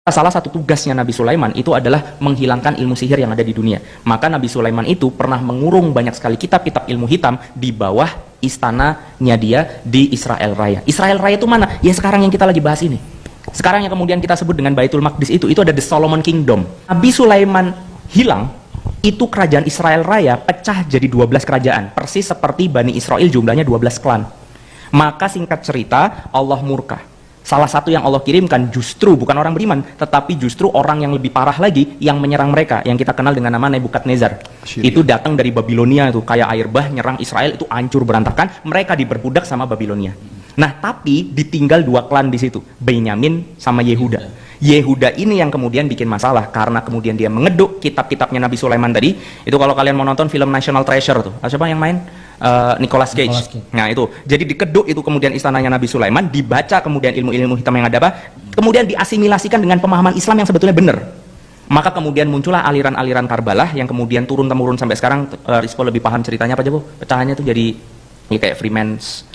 Salah satu tugasnya Nabi Sulaiman itu adalah menghilangkan ilmu sihir yang ada di dunia. Maka Nabi Sulaiman itu pernah mengurung banyak sekali kitab-kitab ilmu hitam di bawah istananya dia di Israel Raya. Israel Raya itu mana? Ya sekarang yang kita lagi bahas ini. Sekarang yang kemudian kita sebut dengan Baitul Maqdis itu ada the Solomon Kingdom. Nabi Sulaiman hilang, itu kerajaan Israel Raya pecah jadi 12 kerajaan. Persis seperti Bani Israel jumlahnya 12 klan. Maka singkat cerita, Allah murka. Salah satu yang Allah kirimkan justru bukan orang beriman, tetapi justru orang yang lebih parah lagi yang menyerang mereka, yang kita kenal dengan nama Nebukadnezar. Itu datang dari Babilonia, itu kayak air bah nyerang Israel, itu hancur berantakan, mereka diperbudak sama Babilonia. Nah, tapi ditinggal 2 klan di situ, Benyamin sama Yehuda. Yehuda ini yang kemudian bikin masalah karena kemudian dia mengeduk kitab-kitabnya Nabi Sulaiman tadi. Itu kalau kalian mau nonton film National Treasure tuh, siapa yang main? Nicolas Cage. Nah itu, jadi dikeduk itu kemudian istananya Nabi Sulaiman, dibaca kemudian ilmu-ilmu hitam yang ada apa, kemudian diasimilasikan dengan pemahaman Islam yang sebetulnya benar. Maka kemudian muncullah aliran-aliran Karbalah yang kemudian turun-temurun sampai sekarang. Rispo lebih paham ceritanya apa aja Bu? Pecahannya tuh jadi ya kayak Freemans.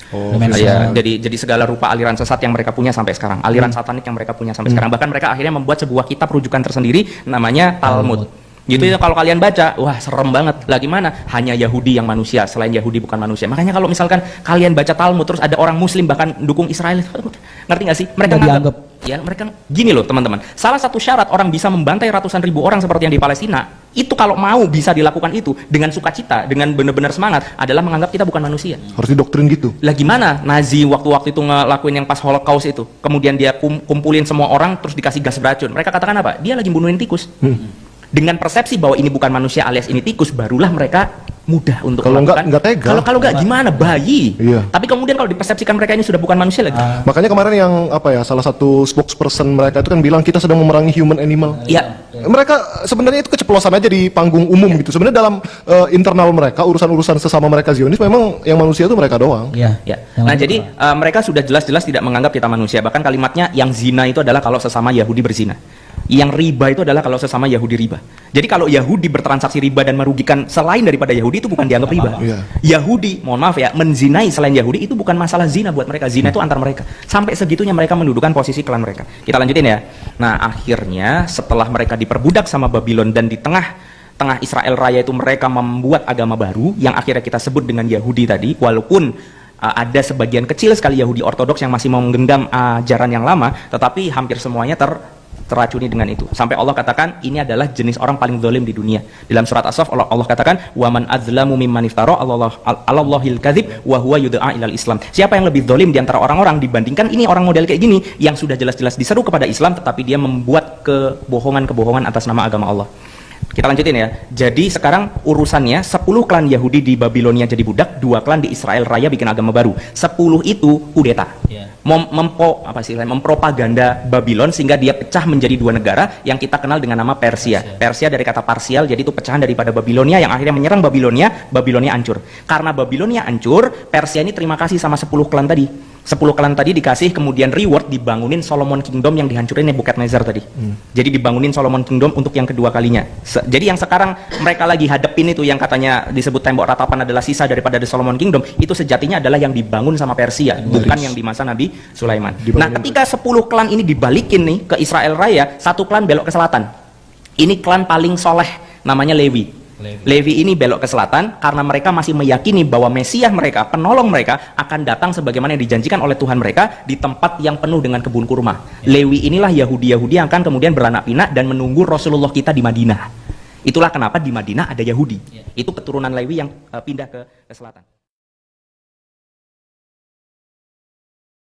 Ya, jadi segala rupa aliran sesat yang mereka punya sampai sekarang, aliran satanik yang mereka punya sampai sekarang. Bahkan mereka akhirnya membuat sebuah kitab rujukan tersendiri namanya Talmud. Gitu ya, kalau kalian baca, wah serem banget. Lah gimana? Hanya Yahudi yang manusia, selain Yahudi bukan manusia. Makanya kalau misalkan kalian baca Talmud terus ada orang Muslim bahkan dukung Israel, ngerti nggak sih? Mereka nganggap, ya mereka gini loh teman-teman. Salah satu syarat orang bisa membantai ratusan ribu orang seperti yang di Palestina, itu kalau mau bisa dilakukan itu dengan sukacita, dengan benar-benar semangat, adalah menganggap kita bukan manusia. Harus didoktrin gitu. Lah gimana Nazi waktu-waktu itu ngelakuin yang pas Holocaust itu, kemudian dia kumpulin semua orang terus dikasih gas beracun. Mereka katakan apa? Dia lagi bunuhin tikus. Dengan persepsi bahwa ini bukan manusia alias ini tikus, barulah mereka mudah untuk melakukan. Enggak tega. Kalau enggak gimana? Bayi. Iya. Tapi kemudian kalau dipersepsikan mereka ini sudah bukan manusia lagi. Makanya kemarin yang salah satu spokesperson mereka itu kan bilang kita sedang memerangi human animal. Iya. Mereka sebenarnya itu keceplosan aja di panggung umum gitu. Sebenarnya dalam internal mereka, urusan-urusan sesama mereka Zionis, memang yang manusia itu mereka doang. Iya. Nah, jadi mereka sudah jelas-jelas tidak menganggap kita manusia. Bahkan kalimatnya yang zina itu adalah kalau sesama Yahudi berzina. Yang riba itu adalah kalau sesama Yahudi riba. Jadi kalau Yahudi bertransaksi riba dan merugikan selain daripada Yahudi itu bukan dianggap riba. Yahudi, mohon maaf ya, menzinai selain Yahudi itu bukan masalah zina buat mereka. Zina itu antar mereka. Sampai segitunya mereka mendudukan posisi klan mereka. Kita lanjutin ya. Nah, akhirnya setelah mereka diperbudak sama Babylon dan di tengah Israel Raya itu mereka membuat agama baru yang akhirnya kita sebut dengan Yahudi tadi, walaupun ada sebagian kecil sekali Yahudi Ortodoks yang masih mau menggenggam ajaran yang lama, tetapi hampir semuanya teracuni dengan itu. Sampai Allah katakan ini adalah jenis orang paling zalim di dunia. Dalam surat As-Saff Allah katakan waman adzlamu mimman iftara 'alallahil kadzib wa huwa yud'a ilal Islam. Siapa yang lebih zalim di antara orang-orang dibandingkan ini orang model kayak gini yang sudah jelas-jelas diseru kepada Islam tetapi dia membuat kebohongan-kebohongan atas nama agama Allah. Kita lanjutin ya. Jadi sekarang urusannya 10 klan Yahudi di Babilonia jadi budak, 2 klan di Israel Raya bikin agama baru. 10 itu kudeta. Mempropaganda Babylon sehingga dia pecah menjadi 2 negara yang kita kenal dengan nama Persia. Persia dari kata parsial, jadi itu pecahan daripada Babilonia yang akhirnya menyerang Babilonia hancur. Karena Babilonia hancur, Persia ini terima kasih sama 10 klan tadi. 10 klan tadi dikasih kemudian reward dibangunin Solomon Kingdom yang dihancurin Nebukadnezar tadi. Jadi dibangunin Solomon Kingdom untuk yang kedua kalinya. Jadi yang sekarang mereka lagi hadepin itu yang katanya disebut tembok ratapan adalah sisa daripada The Solomon Kingdom, itu sejatinya adalah yang dibangun sama Persia, bukan yang di masa Nabi Sulaiman. Nah, ketika 10 klan ini dibalikin nih ke Israel Raya, 1 klan belok ke selatan. Ini klan paling soleh, namanya Lewi. Levi ini belok ke selatan karena mereka masih meyakini bahwa Mesias mereka, penolong mereka akan datang sebagaimana yang dijanjikan oleh Tuhan mereka di tempat yang penuh dengan kebun kurma. Lewi inilah Yahudi-Yahudi yang akan kemudian beranak pinak dan menunggu Rasulullah kita di Madinah. Itulah kenapa di Madinah ada Yahudi. Itu keturunan Lewi yang pindah ke selatan.